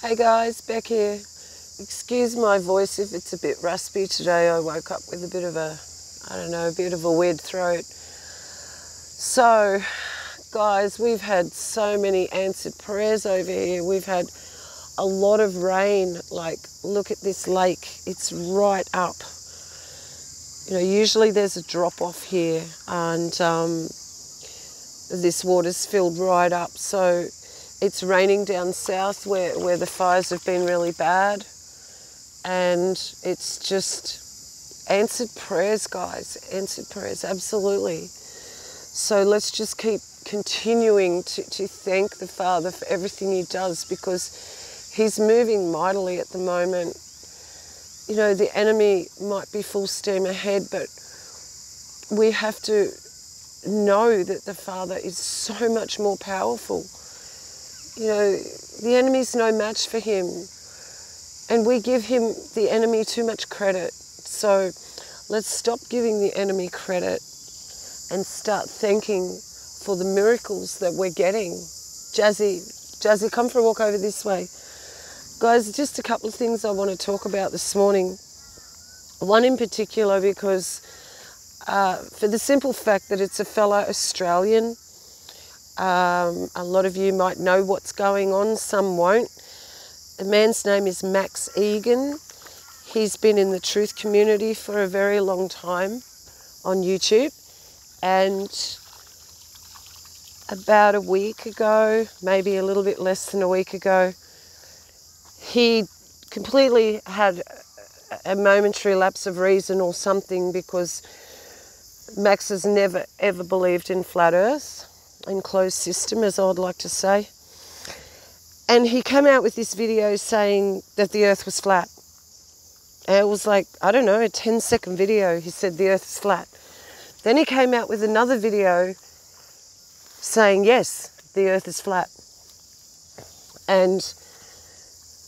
Hey guys, Beck here. Excuse my voice if it's a bit raspy today. I woke up with a bit of a weird throat. So, guys, we've had so many answered prayers over here. We've had a lot of rain. Like, look at this lake. It's right up. You know, usually there's a drop off here and this water's filled right up. So it's raining down south where the fires have been really bad. And it's just answered prayers, guys. Answered prayers, absolutely. So let's just keep continuing to thank the Father for everything he does, because he's moving mightily at the moment. You know, the enemy might be full steam ahead, but we have to know that the Father is so much more powerful. You know, the enemy's no match for him. And we give him, the enemy, too much credit. So let's stop giving the enemy credit and start thanking for the miracles that we're getting. Jazzy, come for a walk over this way. Guys, just a couple of things I want to talk about this morning. One in particular, because for the simple fact that it's a fellow Australian. A lot of you might know what's going on, some won't. The man's name is Max Igan. He's been in the truth community for a very long time on YouTube. And about a week ago, maybe a little bit less than a week ago, he completely had a momentary lapse of reason or something, because Max has never ever believed in flat earth, enclosed system, as I would like to say. And he came out with this video saying that the earth was flat. And it was like, I don't know, a 10-second video. He said the earth is flat. Then he came out with another video saying, yes, the earth is flat. And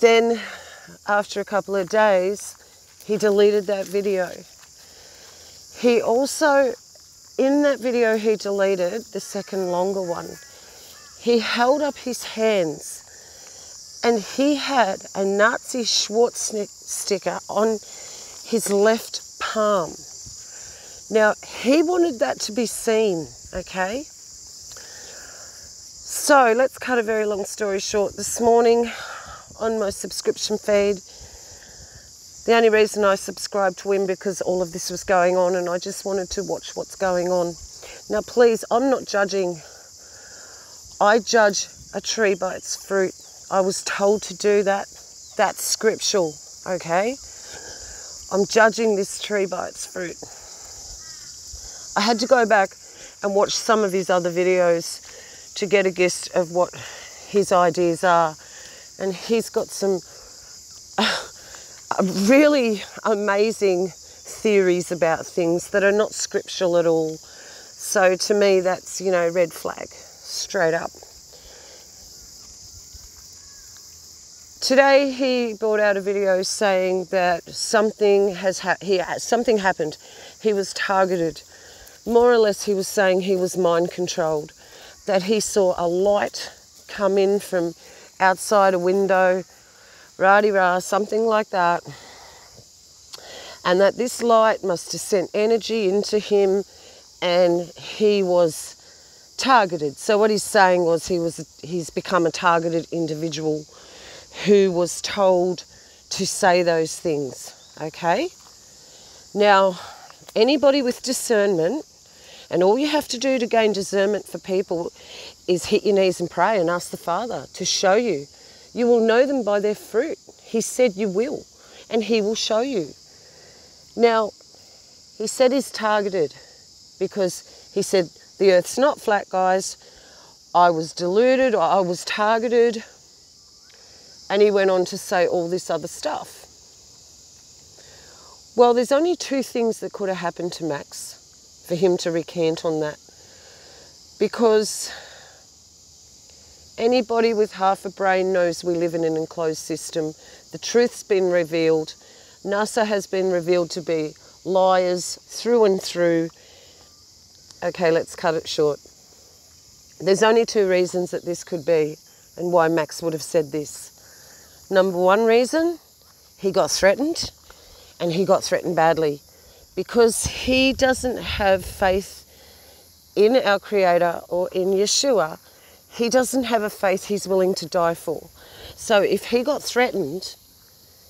then after a couple of days, he deleted that video. He also, in that video he deleted, the second longer one, he held up his hands and he had a Nazi Schwarzenegger sticker on his left palm. Now, he wanted that to be seen, okay? So, let's cut a very long story short. This morning, on my subscription feed, the only reason I subscribed to him because all of this was going on and I just wanted to watch what's going on. Now, please, I'm not judging. I judge a tree by its fruit. I was told to do that. That's scriptural, okay? I'm judging this tree by its fruit. I had to go back and watch some of his other videos to get a gist of what his ideas are. And he's got some really amazing theories about things that are not scriptural at all. So to me, that's, you know, red flag, straight up. Today he brought out a video saying that something happened. He was targeted. More or less he was saying he was mind controlled, that he saw a light come in from outside a window, rah-de-rah, something like that, and that this light must have sent energy into him and he was targeted. So what he's saying was he's become a targeted individual who was told to say those things, okay? Now, anybody with discernment, and all you have to do to gain discernment for people is hit your knees and pray and ask the Father to show you. You will know them by their fruit. He said you will, and he will show you. Now, he said he's targeted because he said, the earth's not flat, guys. I was deluded, or I was targeted. And he went on to say all this other stuff. Well, there's only two things that could have happened to Max for him to recant on that. Because anybody with half a brain knows we live in an enclosed system. The truth's been revealed. NASA has been revealed to be liars through and through. Okay, let's cut it short. There's only two reasons that this could be and why Max would have said this. Number one reason, he got threatened, and he got threatened badly because he doesn't have faith in our Creator or in Yeshua. He doesn't have a faith he's willing to die for. So if he got threatened,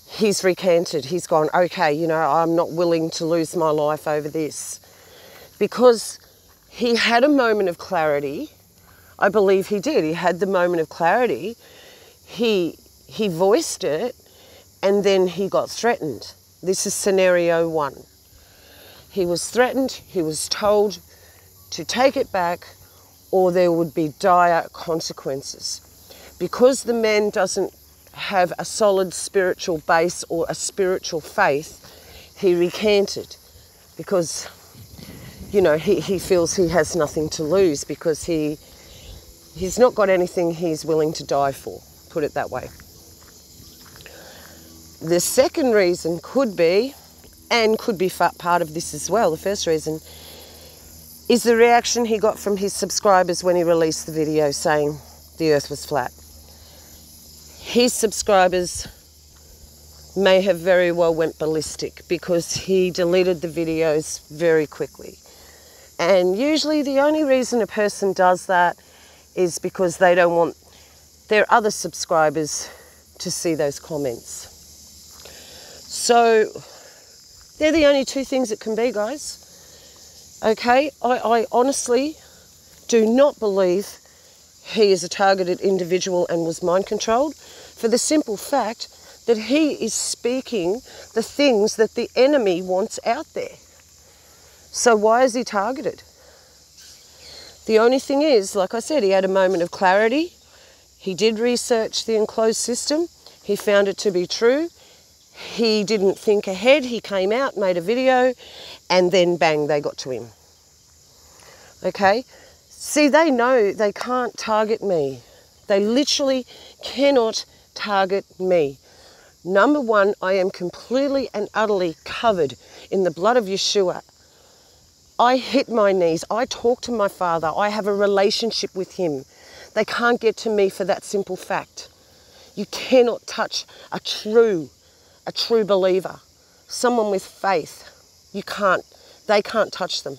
he's recanted. He's gone, okay, you know, I'm not willing to lose my life over this. Because he had a moment of clarity. I believe he did. He had the moment of clarity. He voiced it, and then he got threatened. This is scenario one. He was threatened. He was told to take it back or there would be dire consequences. Because the man doesn't have a solid spiritual base or a spiritual faith, he recanted because, you know, he feels he has nothing to lose because he's not got anything he's willing to die for, put it that way. The second reason could be, and could be part of this as well, the first reason, is the reaction he got from his subscribers when he released the video saying the earth was flat. His subscribers may have very well went ballistic because he deleted the videos very quickly. And usually the only reason a person does that is because they don't want their other subscribers to see those comments. So they're the only two things it can be, guys. Okay, I honestly do not believe he is a targeted individual and was mind controlled, for the simple fact that he is speaking the things that the enemy wants out there. So why is he targeted? The only thing is, like I said, he had a moment of clarity. He did research the enclosed system. He found it to be true. He didn't think ahead. He came out, made a video, and then bang, they got to him. Okay? See, they know they can't target me. They literally cannot target me. Number one, I am completely and utterly covered in the blood of Yeshua. I hit my knees. I talk to my Father. I have a relationship with Him. They can't get to me for that simple fact. You cannot touch a true believer, someone with faith. They can't touch them.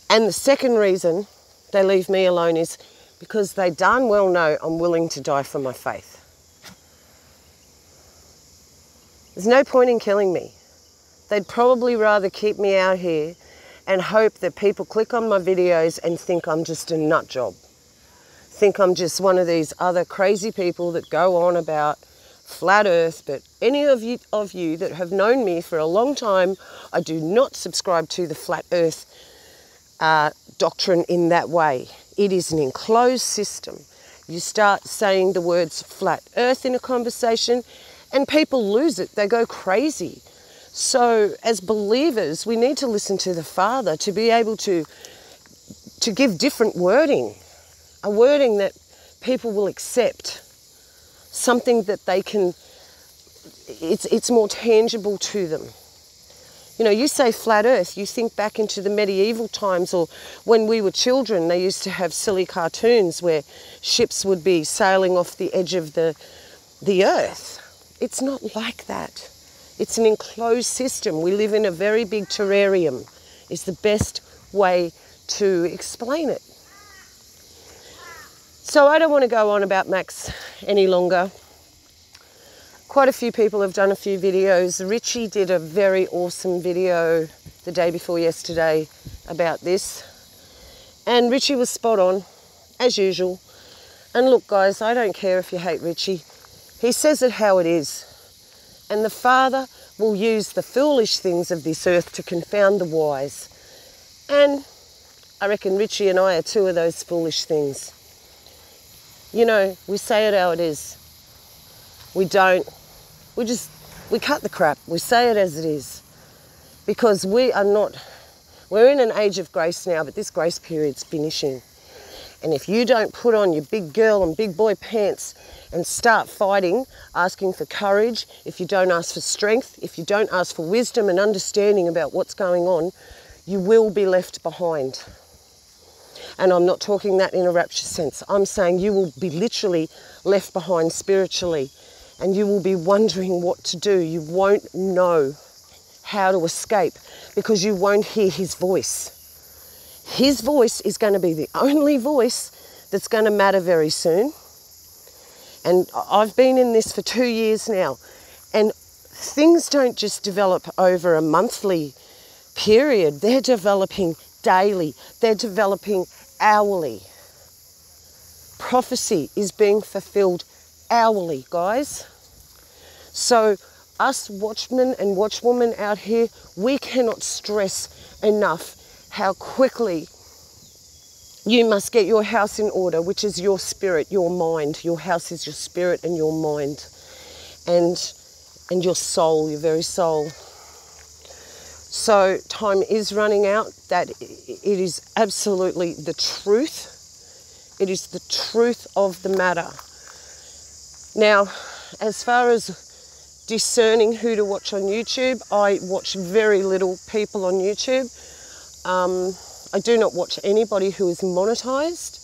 And the second reason they leave me alone is because they darn well know I'm willing to die for my faith. There's no point in killing me. They'd probably rather keep me out here and hope that people click on my videos and think I'm just a nut job. Think I'm just one of these other crazy people that go on about flat earth. But any of you that have known me for a long time, I do not subscribe to the flat earth doctrine in that way. It is an enclosed system. You start saying the words flat earth in a conversation and people lose it. They go crazy. So as believers, we need to listen to the Father to be able to give different wording, a wording that people will accept, something that they can, it's more tangible to them. You know, you say flat earth, you think back into the medieval times, or when we were children, they used to have silly cartoons where ships would be sailing off the edge of the earth. It's not like that. It's an enclosed system. We live in a very big terrarium, is the best way to explain it. So I don't want to go on about Max any longer. Quite a few people have done a few videos. Richie did a very awesome video the day before yesterday about this. And Richie was spot on, as usual. And look, guys, I don't care if you hate Richie. He says it how it is. And the Father will use the foolish things of this earth to confound the wise. And I reckon Richie and I are two of those foolish things. You know, we say it how it is. We cut the crap. We say it as it is. Because we're in an age of grace now, but this grace period's finishing. And if you don't put on your big girl and big boy pants and start fighting, asking for courage, if you don't ask for strength, if you don't ask for wisdom and understanding about what's going on, you will be left behind. And I'm not talking that in a rapture sense. I'm saying you will be literally left behind spiritually, and you will be wondering what to do. You won't know how to escape because you won't hear his voice. His voice is going to be the only voice that's going to matter very soon. And I've been in this for 2 years now, and things don't just develop over a monthly period. They're developing daily. They're developing hourly. Prophecy is being fulfilled hourly, guys. So us watchmen and watchwomen out here, we cannot stress enough how quickly you must get your house in order, which is your spirit, your mind. Your house is your spirit and your mind, and your soul, your very soul. So time is running out. That it is absolutely the truth. It is the truth of the matter. Now, as far as discerning who to watch on YouTube, I watch very little people on YouTube. I do not watch anybody who is monetized,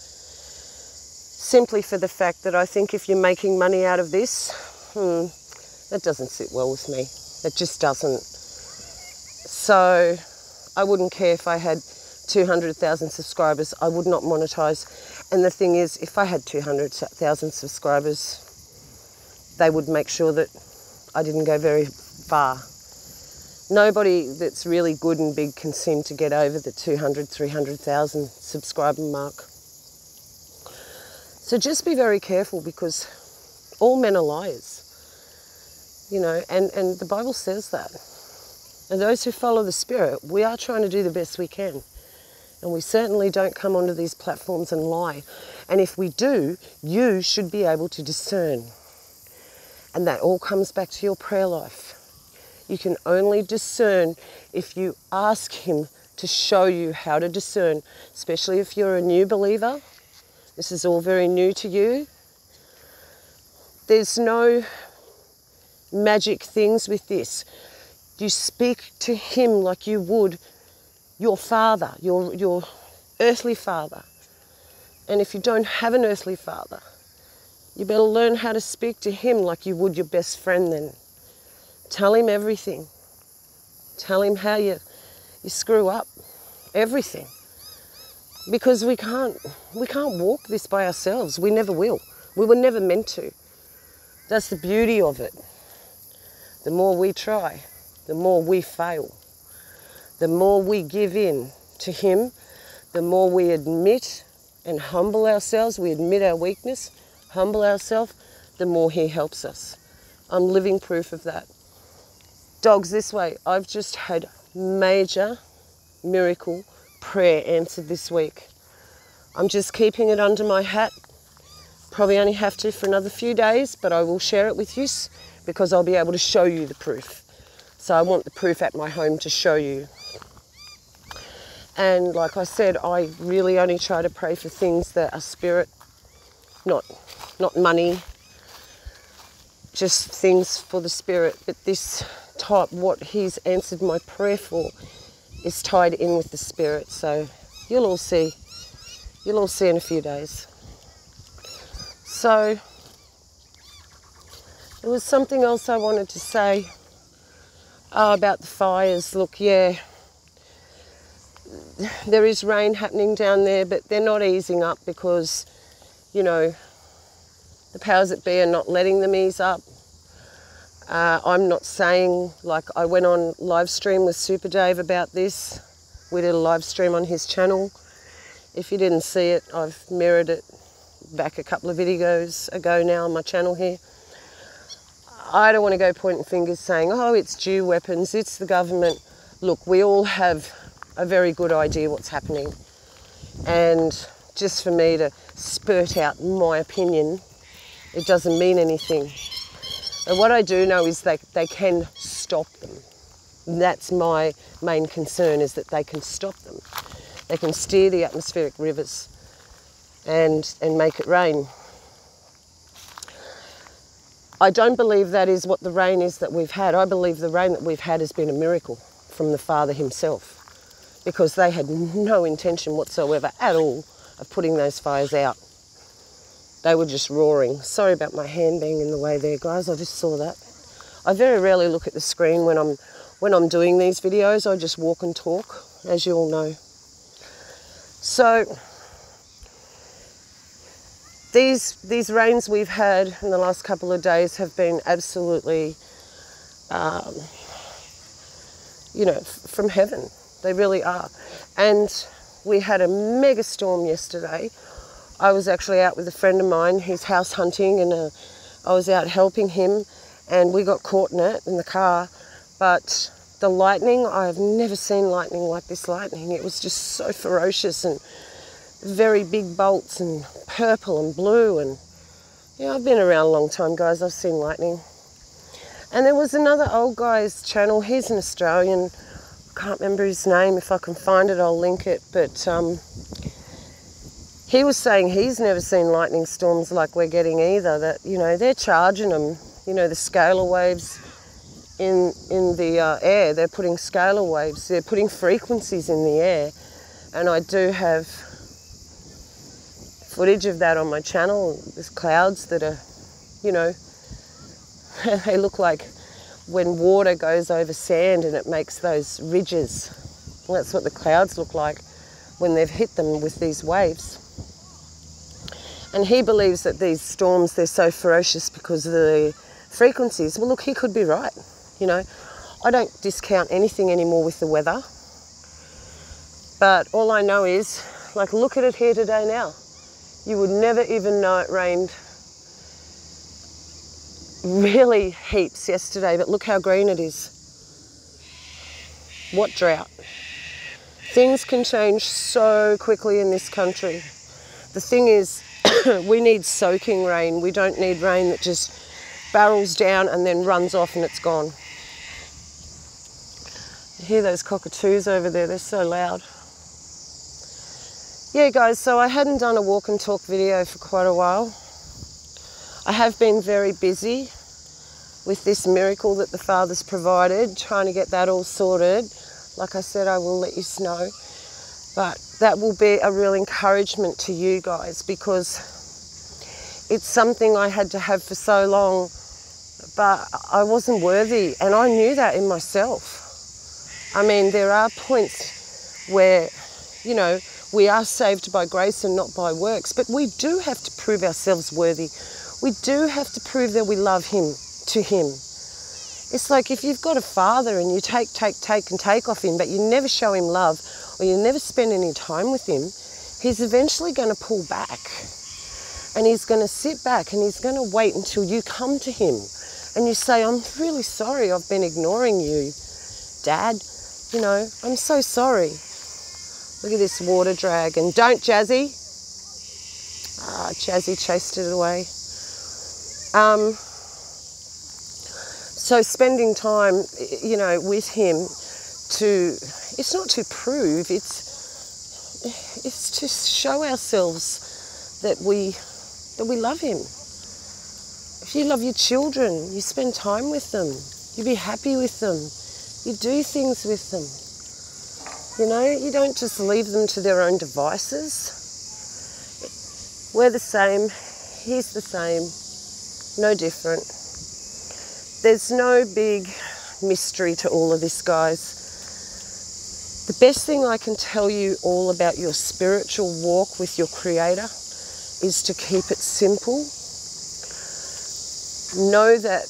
simply for the fact that I think if you're making money out of this, that doesn't sit well with me. It just doesn't. So I wouldn't care if I had 200,000 subscribers. I would not monetize. And the thing is, if I had 200,000 subscribers, they would make sure that I didn't go very far. Nobody that's really good and big can seem to get over the 200, 300,000 subscriber mark. So just be very careful, because all men are liars, you know, and the Bible says that. And those who follow the Spirit, we are trying to do the best we can. And we certainly don't come onto these platforms and lie. And if we do, you should be able to discern. And that all comes back to your prayer life. You can only discern if you ask him to show you how to discern, especially if you're a new believer. This is all very new to you. There's no magic things with this. You speak to him like you would your father, your earthly father. And if you don't have an earthly father, you better learn how to speak to him like you would your best friend then. Tell him everything. Tell him how you screw up. Everything. Because we can't walk this by ourselves. We never will. We were never meant to. That's the beauty of it. The more we try, the more we fail. The more we give in to him, the more we admit and humble ourselves. We admit our weakness, humble ourselves, the more he helps us. I'm living proof of that. Dogs this way. I've just had major miracle prayer answered this week. I'm just keeping it under my hat. Probably only have to for another few days, but I will share it with you because I'll be able to show you the proof. So I want the proof at my home to show you. And like I said, I really only try to pray for things that are spirit, not money, just things for the spirit. But this type, what he's answered my prayer for, is tied in with the spirit. So you'll all see in a few days. So there was something else I wanted to say about the fires. Look, yeah, there is rain happening down there, but they're not easing up because, you know, the powers that be are not letting them ease up. I'm not saying, like, I went on live stream with Super Dave about this. We did a live stream on his channel. If you didn't see it, I've mirrored it back a couple of videos ago now on my channel here. I don't want to go pointing fingers saying, oh, it's Jew weapons, it's the government. Look, we all have a very good idea what's happening. And just for me to spurt out my opinion, it doesn't mean anything. And what I do know is they can stop them. That's my main concern, is that they can stop them. They can steer the atmospheric rivers and make it rain. I don't believe that is what the rain is that we've had. I believe the rain that we've had has been a miracle from the Father himself, because they had no intention whatsoever at all of putting those fires out. They were just roaring. Sorry about my hand being in the way there, guys. I just saw that. I very rarely look at the screen when I'm doing these videos. I just walk and talk, as you all know. So these rains we've had in the last couple of days have been absolutely, you know, from heaven. They really are. And we had a mega storm yesterday. I was actually out with a friend of mine. He's house hunting, and I was out helping him, and we got caught in it in the car. But the lightning, I have never seen lightning like this lightning. It was just so ferocious, and very big bolts, and purple and blue. And yeah, I've been around a long time, guys. I've seen lightning. And there was another old guy's channel. He's an Australian. I can't remember his name. If I can find it, I'll link it. But he was saying he's never seen lightning storms like we're getting either. That, you know, they're charging them, you know, the scalar waves in the air. They're putting scalar waves. They're putting frequencies in the air. And I do have footage of that on my channel. There's clouds that are, you know, they look like when water goes over sand and it makes those ridges. Well, that's what the clouds look like when they've hit them with these waves. And he believes that these storms, they're so ferocious because of the frequencies. Well, look, he could be right. You know, I don't discount anything anymore with the weather. But all I know is, like, look at it here today now. You would never even know it rained really heaps yesterday, but look how green it is. What drought. Things can change so quickly in this country. The thing is, we need soaking rain. We don't need rain that just barrels down and then runs off and it's gone. You hear those cockatoos over there, they're so loud. Yeah, guys, so I hadn't done a walk and talk video for quite a while. I have been very busy with this miracle that the Father's provided, trying to get that all sorted. Like I said, I will let you know. But that will be a real encouragement to you guys, because it's something I had to have for so long, but I wasn't worthy, and I knew that in myself. I mean, there are points where, you know, we are saved by grace and not by works, but we do have to prove ourselves worthy. We do have to prove that we love him to him. It's like if you've got a father and you take off him, but you never show him love, or you never spend any time with him, he's eventually going to pull back. And he's going to sit back and he's going to wait until you come to him and you say, I'm really sorry I've been ignoring you, Dad. You know, I'm so sorry. Look at this water dragon. Don't, Jazzy. Ah, Jazzy chased it away. So spending time, you know, with him it's not to prove, it's to show ourselves that we love him. If you love your children, you spend time with them. You be happy with them. You do things with them. You know, you don't just leave them to their own devices. We're the same. He's the same. No different. There's no big mystery to all of this, guys. The best thing I can tell you all about your spiritual walk with your Creator is to keep it simple. Know that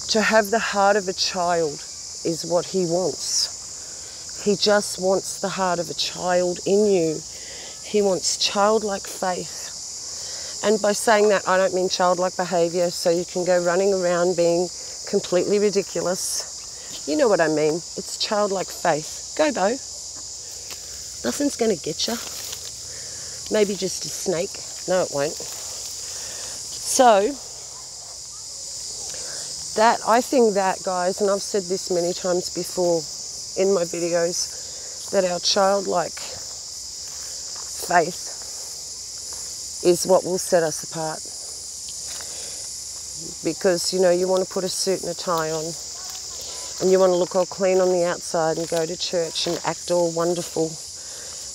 to have the heart of a child is what he wants. He just wants the heart of a child in you. He wants childlike faith. And by saying that, I don't mean childlike behaviour, so you can go running around being completely ridiculous. You know what I mean. It's childlike faith. Go, Bo. Nothing's going to get you. Maybe just a snake. No, it won't. So, I think that, guys, and I've said this many times before in my videos, that our childlike faith is what will set us apart. Because, you know, you want to put a suit and a tie on, and you want to look all clean on the outside and go to church and act all wonderful.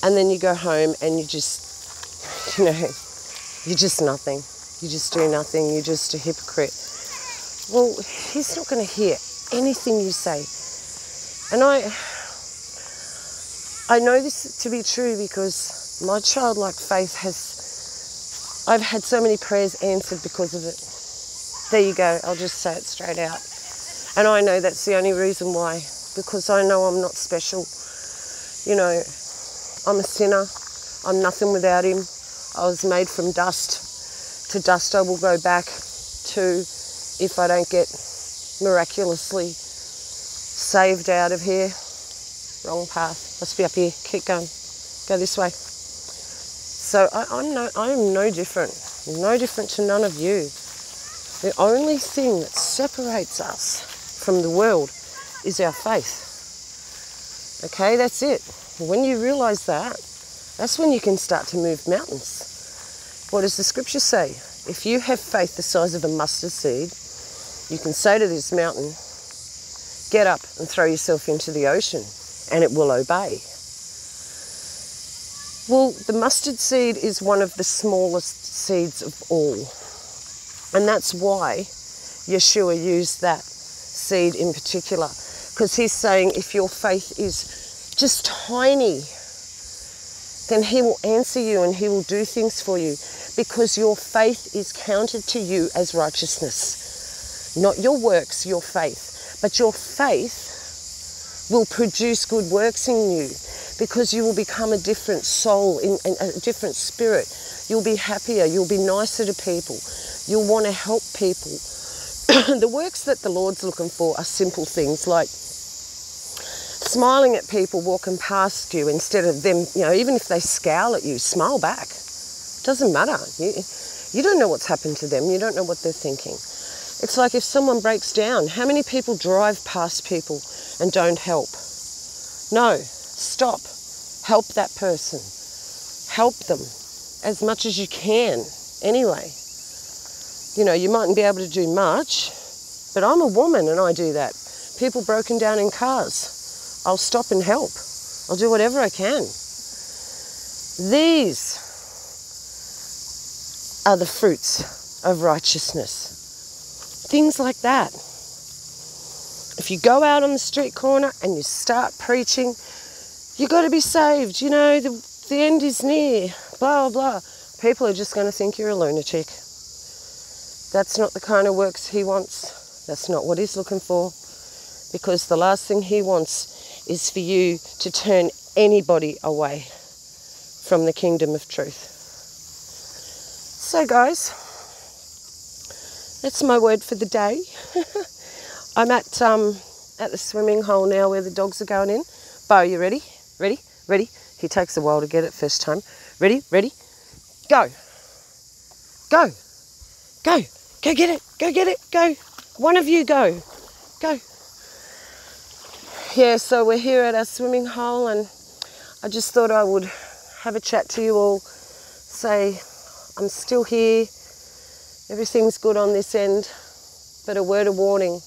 And then you go home and you just, you know, you're just nothing. You just do nothing. You're just a hypocrite. Well, he's not going to hear anything you say. And I know this to be true because my childlike faith I've had so many prayers answered because of it. There you go. I'll just say it straight out. And I know that's the only reason why, because I know I'm not special. You know, I'm a sinner. I'm nothing without him. I was made from dust. To dust I will go back to if I don't get miraculously saved out of here. Wrong path. Must be up here. Keep going. Go this way. So I'm no different. No different to none of you. The only thing that separates us from the world is our faith. Okay, that's it. When you realise that, that's when you can start to move mountains. What does the scripture say? If you have faith the size of a mustard seed, you can say to this mountain, get up and throw yourself into the ocean, and it will obey. Well, the mustard seed is one of the smallest seeds of all. And that's why Yeshua used that seed in particular. Because he's saying if your faith is just tiny, then he will answer you and he will do things for you. Because your faith is counted to you as righteousness. Not your works, your faith. But your faith will produce good works in you. Because you will become a different soul, in a different spirit. You'll be happier, you'll be nicer to people. You'll want to help people. The works that the Lord's looking for are simple things like smiling at people walking past you instead of them, you know, even if they scowl at you, smile back. Doesn't matter. You don't know what's happened to them. You don't know what they're thinking. It's like if someone breaks down, how many people drive past people and don't help? No. Stop. Help that person. Help them as much as you can. Anyway, you know, you mightn't be able to do much, but I'm a woman and I do that. People broken down in cars, I'll stop and help. I'll do whatever I can. These are the fruits of righteousness. Things like that. If you go out on the street corner and you start preaching, you got to be saved, you know, the end is near, blah, blah, blah. People are just going to think you're a lunatic. That's not the kind of works he wants. That's not what he's looking for. Because the last thing he wants is for you to turn anybody away from the kingdom of truth. So guys, that's my word for the day. I'm at the swimming hole now where the dogs are going in. Bo, you ready? Ready? Ready? He takes a while to get it first time. Ready? Ready? Go. Go. Go. Go get it. Go get it. Go. One of you go. Go. Yeah, so we're here at our swimming hole and I just thought I would have a chat to you all. Say, I'm still here. Everything's good on this end. But a word of warning.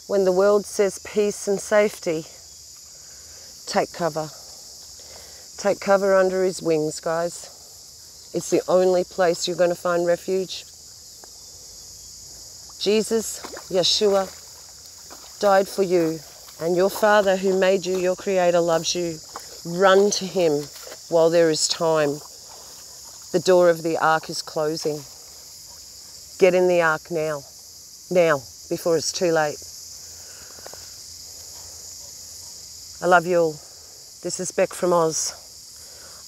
When the world says peace and safety, take cover. Take cover under his wings, guys. It's the only place you're going to find refuge. Jesus, Yeshua, died for you. And your Father who made you, your Creator, loves you. Run to him while there is time. The door of the ark is closing. Get in the ark now. Now, before it's too late. I love you all. This is Beck from Oz.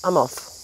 I'm off.